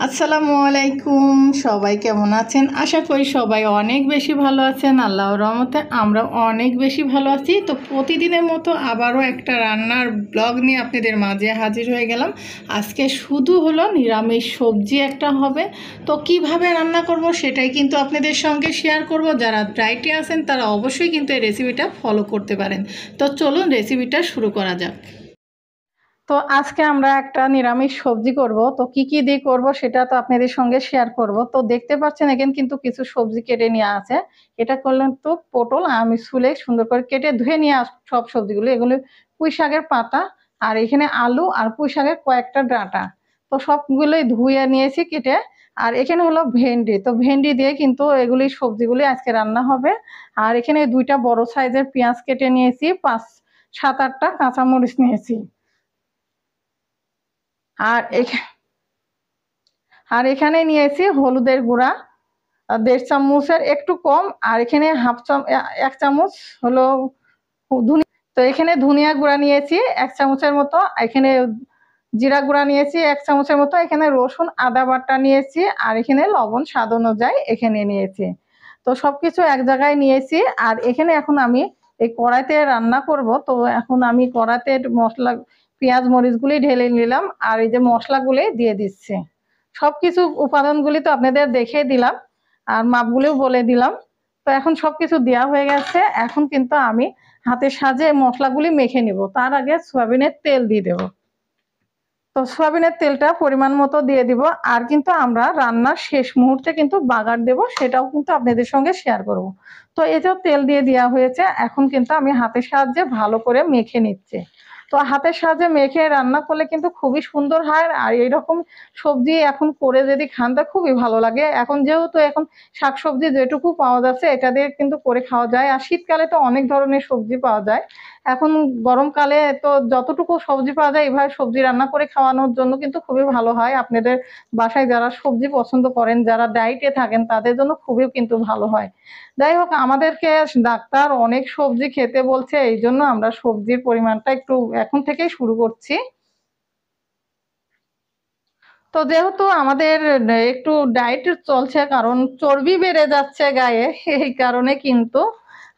আসসালামু আলাইকুম। সবাই কেমন আছেন? আশা করি সবাই অনেক বেশি ভালো আছেন। আল্লাহর রহমতে আমরা অনেক বেশি ভালো আছি। তো প্রতিদিনের মতো আবারও একটা রান্নার ব্লগ নিয়ে আপনাদের মাঝে হাজির হয়ে গেলাম। আজকে শুধু হলো নিরামিষ সবজি একটা হবে। তো কিভাবে রান্না করব সেটাই কিন্তু আপনাদের সঙ্গে শেয়ার করব। যারা ডায়েটে আছেন তারা অবশ্যই কিন্তু এই রেসিপিটা ফলো করতে পারেন। তো চলুন রেসিপিটা শুরু করা যাক। তো আজকে আমরা একটা নিরামিষ সবজি করব। তো কি কি দিয়ে করব সেটা তো আপনাদের সঙ্গে শেয়ার করব। তো দেখতে পাচ্ছেন এখানে কিন্তু কিছু সবজি কেটে নিয়ে আছে। এটা করলেন তো পটল আমি ছুলে সুন্দর করে কেটে ধুয়ে নিয়ে সব সবজিগুলো এগুলো পুঁই শাকের পাতা, আর এখানে আলু আর পুঁই শাকের কয়েকটা ডাঁটা। তো সবগুলোই ধুয়ে নিয়েছি কেটে। আর এখানে হলো ভেন্ডি, তো ভেন্ডি দিয়ে কিন্তু এগুলি সবজিগুলি আজকে রান্না হবে। আর এখানে দুইটা বড় সাইজের পেঁয়াজ কেটে নিয়েছি, 5-7-8টা কাঁচামরিচ নিয়েছি। আর এখানে নিয়েছি হলুদের গুঁড়া 1.5 চামচের একটু কম, আর এখানে 1 চামচ হলো ধনিয়া। তো এখানে ধনিয়া গুঁড়া নিয়েছি 1 চামচের মতো, এখানে জিরা গুঁড়া নিয়েছি 1 চামচের মতো, এখানে রসুন আদা বাটা নিয়েছি, আর এখানে লবণ স্বাদ অনুযায়ী এখানে নিয়েছি। তো সবকিছু এক জায়গায় নিয়েছি। আর এখানে এখন আমি এই কড়াইতে রান্না করব। তো এখন আমি কড়াইতে মশলা পেঁয়াজ মরিচগুলি ঢেলে নিলাম, আর এই যে মশলাগুলি দিয়ে দিচ্ছি। সবকিছু উপাদানগুলি তো আপনাদের দেখে দিলাম, আর মাপগুলিও বলে দিলাম। তো এখন সবকিছু দেওয়া হয়ে গেছে। এখন কিন্তু আমি হাতের সাহায্যে মশলাগুলি মেখে নিব। তার আগে সয়াবিনের তেল দিয়ে দেব। তো সয়াবিনের তেলটা পরিমাণ মতো দিয়ে দিব। আর কিন্তু আমরা রান্নার শেষ মুহূর্তে কিন্তু বাগার দেব, সেটাও কিন্তু আপনাদের সঙ্গে শেয়ার করব। তো এতেও তেল দিয়ে দেওয়া হয়েছে। এখন কিন্তু আমি হাতের সাহায্যে ভালো করে মেখে নিচ্ছি। তো হাতের সাহায্যে মেখে রান্না করলে কিন্তু খুবই সুন্দর হয়। আর এইরকম সবজি এখন করে যদি খান তা খুবই ভালো লাগে। এখন যেহেতু এখন শাকসবজি যেটুকু পাওয়া যাচ্ছে এটা দিয়ে কিন্তু করে খাওয়া যায়। আর শীতকালে তো অনেক ধরনের সবজি পাওয়া যায়। এখন গরমকালে তো যতটুকু সবজি পাওয়া যায় এভাবে সবজি রান্না করে খাওয়ানোর জন্য কিন্তু খুবই ভালো হয়। আপনাদের বাসায় যারা সবজি পছন্দ করেন, যারা ডায়েটে থাকেন তাদের জন্য খুবই কিন্তু ভালো হয়। যাই হোক, আমাদেরকে ডাক্তার অনেক সবজি খেতে বলছে, এই জন্য আমরা সবজির পরিমাণটা একটু এখন থেকেই শুরু করছি। তো যেহেতু আমাদের একটু ডায়েট চলছে, কারণ চর্বি বেড়ে যাচ্ছে গায়ে, এই কারণে কিন্তু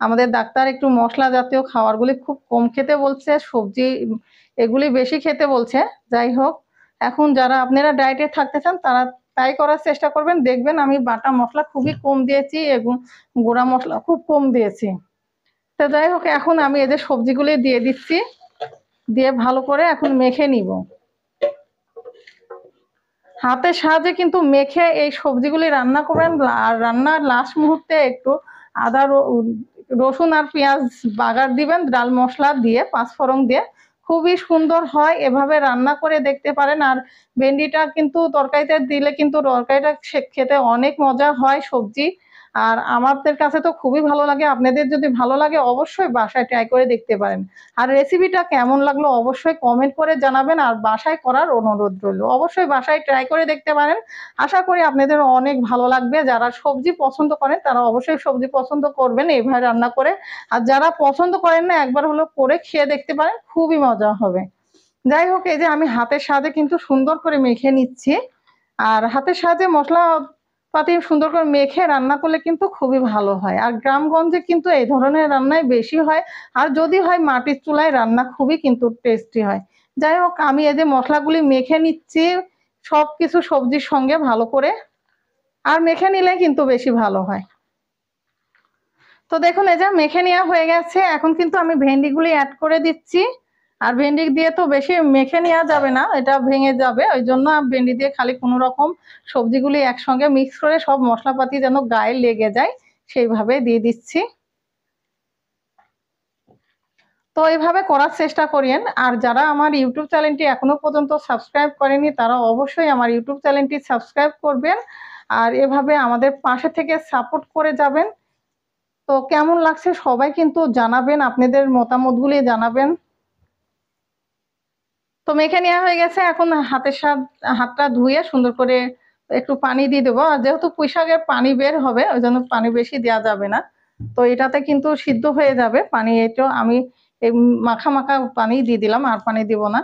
আমাদের ডাক্তার একটু মশলা জাতীয় খাবারগুলি খুব কম খেতে বলছে, সবজি এগুলি বেশি খেতে বলছে। যাই হোক, এখন যারা আপনারা ডায়েটে থাকতে চান তারা তাই করার চেষ্টা করবেন। দেখবেন আমি বাটা মশলা খুবই কম দিয়েছি এবং গুঁড়া মশলা খুব কম দিয়েছি। তো যাই হোক, এখন আমি এদের সবজিগুলি দিয়ে দিচ্ছি, দিয়ে ভালো করে এখন মেখে নিব। হাতের সাহায্যে কিন্তু মেখে এই সবজিগুলি রান্না করবেন। আর রান্নার লাস্ট মুহূর্তে একটু আদা রসুন আর পেঁয়াজ বাগার দিবেন ডাল মশলা দিয়ে, পাঁচফোড়ন দিয়ে। খুবই সুন্দর হয়, এভাবে রান্না করে দেখতে পারেন। আর ভেন্ডিটা কিন্তু তরকারিতে দিলে কিন্তু তরকারিটা খেতে অনেক মজা হয় সবজি। আর আমাদের কাছে তো খুবই ভালো লাগে। আপনাদের যদি ভালো লাগে অবশ্যই বাসায় ট্রাই করে দেখতে পারেন। আর রেসিপিটা কেমন লাগলো অবশ্যই কমেন্ট করে জানাবেন। আর বাসায় করার অনুরোধ রইল, অবশ্যই বাসায় ট্রাই করে দেখতে পারেন। আশা করি আপনাদের অনেক ভালো লাগবে। যারা সবজি পছন্দ করেন তারা অবশ্যই সবজি পছন্দ করবেন এইভাবে রান্না করে। আর যারা পছন্দ করেন না একবার হলো করে খেয়ে দেখতে পারেন, খুবই মজা হবে। যাই হোক, এই যে আমি হাতের সাহায্যে কিন্তু সুন্দর করে মেখে নিচ্ছি। আর হাতের সাহায্যে মশলা পাতি সুন্দর করে মেখে রান্না করলে কিন্তু খুবই ভালো হয়। আর গ্রামগঞ্জে কিন্তু এই ধরনের রান্নাই বেশি হয়। আর যদি হয় মাটির চুলায় রান্না, খুবই কিন্তু টেস্টি হয়। যাই হোক, আমি এই যে মশলাগুলি মেখে নিচ্ছি সবকিছু সবজির সঙ্গে ভালো করে। আর মেখে নিলে কিন্তু বেশি ভালো হয়। তো দেখুন এই যে মেখে নেওয়া হয়ে গেছে। এখন কিন্তু আমি ভেন্ডিগুলি অ্যাড করে দিচ্ছি। আর ভেন্ডি দিয়ে তো বেশি মেখে নেওয়া যাবে না, এটা ভেঙে যাবে। ওই জন্য ভেন্ডি দিয়ে খালি কোনো রকম সবজিগুলি একসঙ্গে মিক্স করে সব মশলাপাতি যেন গায়ে লেগে যায় সেইভাবে দিয়ে দিচ্ছি। তো এইভাবে করার চেষ্টা করিয়েন। আর যারা আমার ইউটিউব চ্যানেলটি এখনো পর্যন্ত সাবস্ক্রাইব করেনি তারা অবশ্যই আমার ইউটিউব চ্যানেলটি সাবস্ক্রাইব করবেন। আর এভাবে আমাদের পাশে থেকে সাপোর্ট করে যাবেন। তো কেমন লাগছে সবাই কিন্তু জানাবেন, আপনাদের মতামতগুলি জানাবেন। তো মেখে নেওয়া হয়ে গেছে। এখন হাতটা ধুয়ে সুন্দর করে একটু পানি দিয়ে দেবো। আর যেহেতু পুঁই শাকের পানি বের হবে ওই জন্য পানি বেশি দেওয়া যাবে না। তো এটাতে কিন্তু সিদ্ধ হয়ে যাবে পানি। এটা আমি এই মাখা মাখা পানি দিয়ে দিলাম, আর পানি দিব না।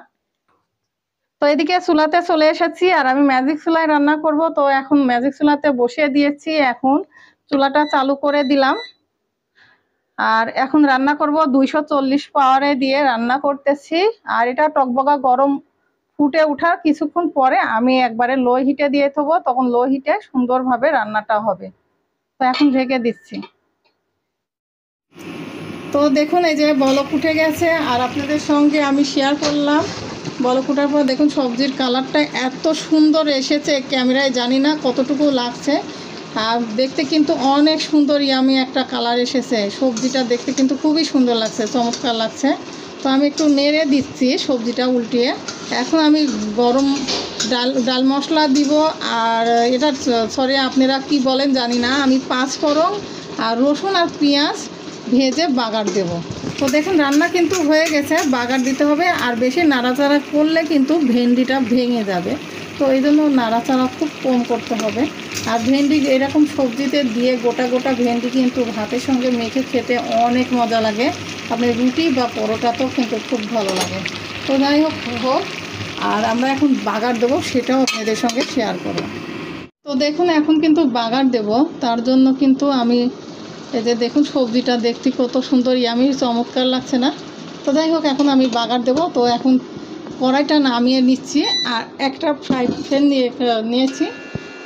তো এদিকে চুলাতে চলে এসেছি আর আমি ম্যাজিক চুলায় রান্না করব। তো এখন ম্যাজিক চুলাতে বসিয়ে দিয়েছি, এখন চুলাটা চালু করে দিলাম। আর এখন রান্না করব 240 পাওয়ারে দিয়ে রান্না করতেছি। আর এটা টকবগা গরম ফুটে ওঠার কিছুক্ষণ পরে আমি একবারে লো হিটে দিয়ে দেবো, তখন লো হিটে সুন্দরভাবে রান্নাটা হবে। তো এখন ঢেকে দিচ্ছি। তো দেখুন এই যে বলক উঠে গেছে আর আপনাদের সঙ্গে আমি শেয়ার করলাম। বলক উঠার পর দেখুন সবজির কালারটা এত সুন্দর এসেছে, ক্যামেরায় জানি না কতটুকু লাগছে। আর দেখতে কিন্তু অনেক সুন্দর ইয়ামি একটা কালার এসেছে, সবজিটা দেখতে কিন্তু খুবই সুন্দর লাগছে, চমৎকার লাগছে। তো আমি একটু নেড়ে দিচ্ছি সবজিটা উল্টিয়ে। এখন আমি গরম ডাল মশলা দিব। আর এটা সরি আপনারা কি বলেন জানি না, আমি 5 ফোড়ন আর রসুন আর পেঁয়াজ ভেজে বাগার দেব। তো দেখুন রান্না কিন্তু হয়ে গেছে, বাগার দিতে হবে। আর বেশি নাড়াচাড়া করলে কিন্তু ভেন্ডিটা ভেঙে যাবে, তো এই জন্য নাড়াচাড়া খুব কম করতে হবে। আর ভেন্ডি এরকম সবজিতে দিয়ে গোটা গোটা ভেন্ডি কিন্তু ভাতের সঙ্গে মেখে খেতে অনেক মজা লাগে, আপনি রুটি বা পরোটাতেও কিন্তু খুব ভালো লাগে। তো যাই হোক আর আমরা এখন বাগার দেবো, সেটাও আপনাদের সঙ্গে শেয়ার করব। তো দেখুন এখন কিন্তু বাগার দেব, তার জন্য কিন্তু আমি এই যে দেখুন সবজিটা দেখতে কত সুন্দর ইয়ামি চমৎকার লাগছে না। তো যাই হোক এখন আমি বাগার দেব। তো এখন কড়াইটা নামিয়ে নিচ্ছি আর একটা ফ্রাই প্যান নিয়েছি,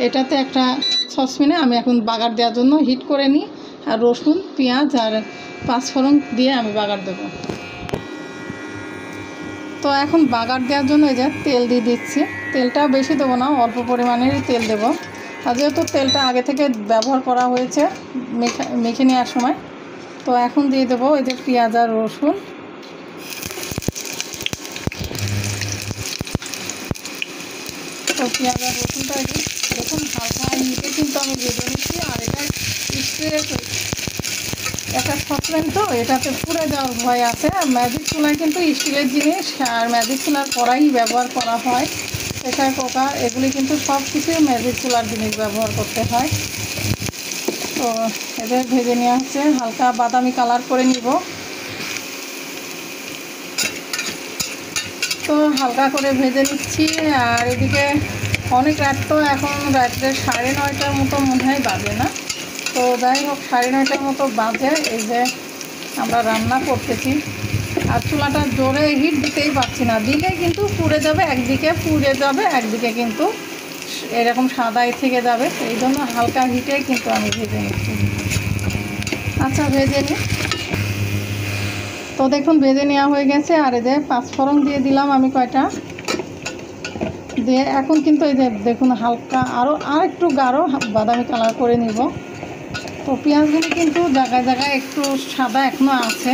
এটাতে একটা সসপ্যানে আমি এখন বাগার দেওয়ার জন্য হিট করে নিই। আর রসুন পেঁয়াজ আর 5 ফোড়ন দিয়ে আমি বাগার দেব। তো এখন বাগার দেওয়ার জন্য এই যে তেল দিয়ে দিচ্ছি, তেলটা বেশি দেবো না, অল্প পরিমাণেরই তেল দেবো। আর যেহেতু তেলটা আগে থেকে ব্যবহার করা হয়েছে মেখে নেওয়ার সময়, তো এখন দিয়ে দেবো এই যে পেঁয়াজ আর রসুন। তো পেঁয়াজ আর রসুনটা দেখুন হালকা হিটে কিন্তু আমি ভেজে নিচ্ছি। আর এটা স্প্রে একটা সসপ্যান, তো এটাতে পুড়ে যাওয়ার ভয় আছে। ম্যাজিক চুলায় কিন্তু স্টিলের জিনিস আর ম্যাজিক চুলার কড়াই ব্যবহার করা হয়, প্রেসার কুকার এগুলি কিন্তু সব কিছুই ম্যাজিক চুলার জিনিস ব্যবহার করতে হয়। তো এদের ভেজে নেওয়া হচ্ছে, হালকা বাদামি কালার করে নিব। তো হালকা করে ভেজে নিচ্ছি। আর এদিকে অনেক রাত, তো এখন রাত্রে 9:30টার মতো মনে হয় বাজে না, তো যাই হোক 9:30টার মতো বাজে। এই যে আমরা রান্না করতেছি আর চুলাটা জোরে হিট দিতেই পারছি না, দিলে কিন্তু পুড়ে যাবে, একদিকে পুড়ে যাবে একদিকে কিন্তু এরকম সাদাই থেকে যাবে, এই জন্য হালকা হিটে কিন্তু আমি ভেজে নিচ্ছি। আচ্ছা ভেজে নিই। তো দেখুন ভেজে নেওয়া হয়ে গেছে। আর এই যে 5 ফোড়ন দিয়ে দিলাম আমি কয়টা দিয়ে, এখন কিন্তু এই যে দেখুন হালকা আর একটু গাঢ় বাদামি কালার করে নিব। তো পেঁয়াজগুলো কিন্তু জায়গায় জায়গায় একটু সাদা এখনও আছে,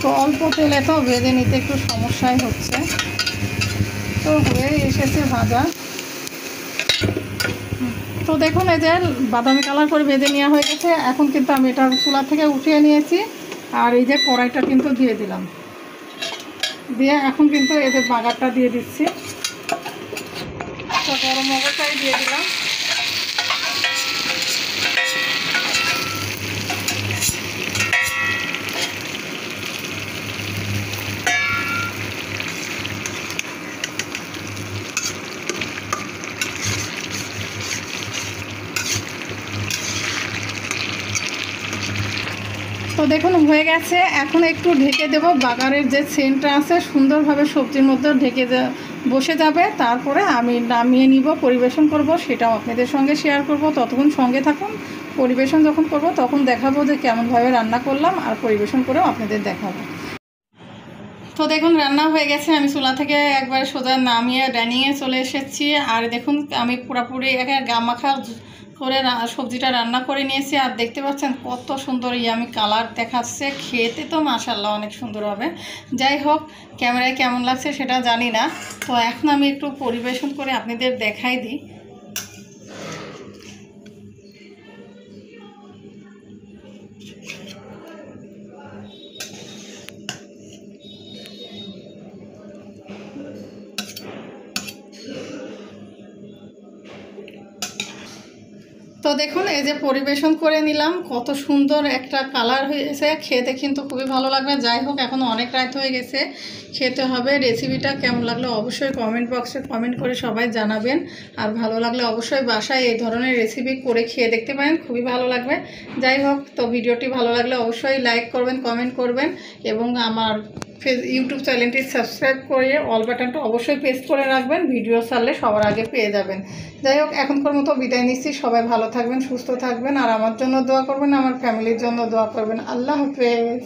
তো অল্প তেলে তো ভেজে নিতে একটু সমস্যাই হচ্ছে। তো হয়ে এসেছে ভাজা। তো দেখুন এই যে বাদামি কালার করে ভেজে নেওয়া হয়ে গেছে, এখন কিন্তু আমি এটা চুলা থেকে উঠিয়ে নিয়েছি। আর এই যে কড়াইটা কিন্তু দিয়ে দিলাম, দিয়ে এখন কিন্তু এই যে বাগারটা দিয়ে দিচ্ছি। তো গরম অবস্থায় দিয়ে দিলাম। তো দেখুন হয়ে গেছে, এখন একটু ঢেকে দেব। বাগারের যে সেন্টটা আছে সুন্দরভাবে সবজির মধ্যে ঢেকে বসে যাবে, তারপরে আমি নামিয়ে নিব, পরিবেশন করব, সেটাও আপনাদের সঙ্গে শেয়ার করব। ততক্ষণ সঙ্গে থাকুন, পরিবেশন যখন করব তখন দেখাবো যে কেমনভাবে রান্না করলাম, আর পরিবেশন করেও আপনাদের দেখাবো। তো দেখুন রান্না হয়ে গেছে, আমি চুলা থেকে একবার সোজা নামিয়ে ডাইনিংয়ে চলে এসেছি। আর দেখুন আমি পুরোপুরি গামাখা করে সবজিটা রান্না করে নিয়েছি। আর দেখতে পাচ্ছেন কত সুন্দর ইয়ামি কালার দেখাচ্ছে, খেতে তো মাশাআল্লাহ অনেক সুন্দর হবে। যাই হোক ক্যামেরায় কেমন লাগছে সেটা জানি না। তো এখন আমি একটু পরিবেশন করে আপনাদের দেখাই দিই। তো দেখুন এই যে পরিবেশন করে নিলাম, কত সুন্দর একটা কালার হয়েছে, খেতে কিন্তু খুবই ভালো লাগবে। যাই হোক, এখন অনেক রাত হয়ে গেছে, খেতে হবে। রেসিপিটা কেমন লাগলো অবশ্যই কমেন্ট বক্সে কমেন্ট করে সবাই জানাবেন। আর ভালো লাগলে অবশ্যই বাসায় এই ধরনের রেসিপি করে খেয়ে দেখতে পারেন, খুবই ভালো লাগবে। যাই হোক, তো ভিডিওটি ভালো লাগলে অবশ্যই লাইক করবেন, কমেন্ট করবেন এবং আমার ইউটিউব চ্যানেলটি সাবস্ক্রাইব করে অল বাটনটা অবশ্যই প্রেস করে রাখবেন, ভিডিও ছাড়লে সবার আগে পেয়ে যাবেন। যাই হোক, এখনকার মতো বিদায় নিচ্ছি। সবাই ভালো থাকবেন, সুস্থ থাকবেন, আর আমার জন্য দোয়া করবেন, আমার ফ্যামিলির জন্য দোয়া করবেন। আল্লাহ হাফেজ।